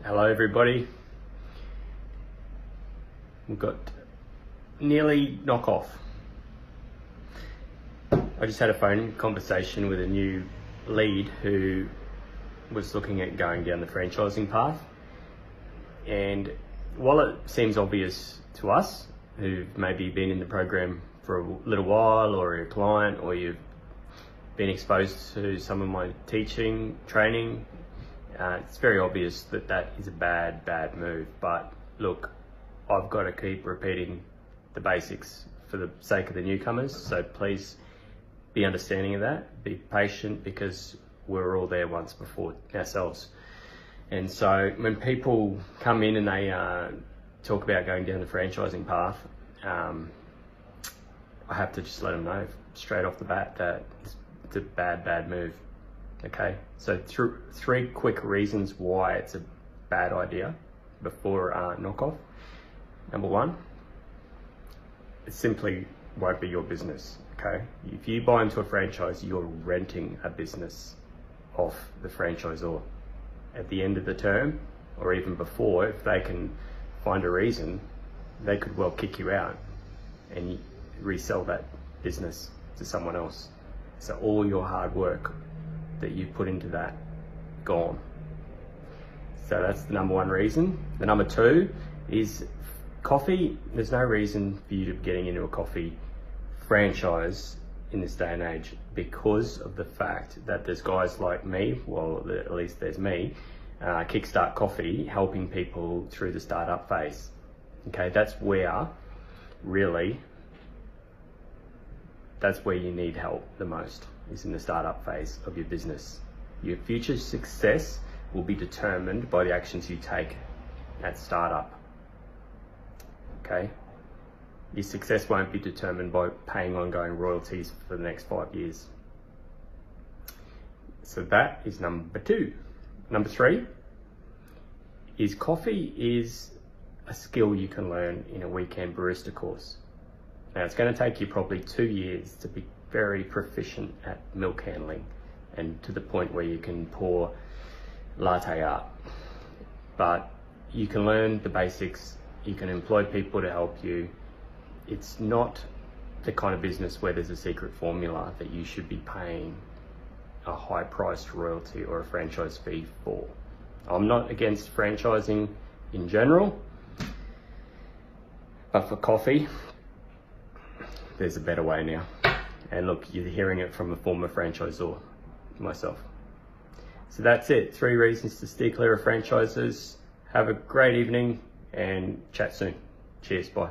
Hello everybody. We've got nearly knockoff. I just had a phone conversation with a new lead who was looking at going down the franchising path. And while it seems obvious to us who've maybe been in the program for a little while, or a client, or you've been exposed to some of my teaching, training, it's very obvious that that is a bad move. But look, I've got to keep repeating the basics for the sake of the newcomers, so please be understanding of that, be patient, because we're all there once before ourselves. And so when people come in and they talk about going down the franchising path, I have to just let them know straight off the bat that it's a bad move. Okay, so three quick reasons why it's a bad idea before knockoff. Number one, it simply won't be your business. Okay, if you buy into a franchise, you're renting a business off the franchisor. At the end of the term, or even before, if they can find a reason, they could well kick you out and resell that business to someone else. So all your hard work that you put into that, gone. So that's the number one reason. The number two is coffee. There's no reason for you to be getting into a coffee franchise in this day and age, because of the fact that there's guys like me, well, at least there's me, Kickstart Coffee, helping people through the startup phase. Okay, that's where you need help the most, is in the startup phase of your business. Your future success will be determined by the actions you take at startup. Okay? Your success won't be determined by paying ongoing royalties for the next 5 years. So that is number two. Number three is coffee is a skill you can learn in a weekend barista course. Now, it's going to take you probably 2 years to be very proficient at milk handling and to the point where you can pour latte art. But you can learn the basics, you can employ people to help you. It's not the kind of business where there's a secret formula that you should be paying a high priced royalty or a franchise fee for. I'm not against franchising in general, but for coffee, there's a better way now. And look, you're hearing it from a former franchisor, myself. So that's it. 3 reasons to steer clear of franchises. Have a great evening and chat soon. Cheers, bye.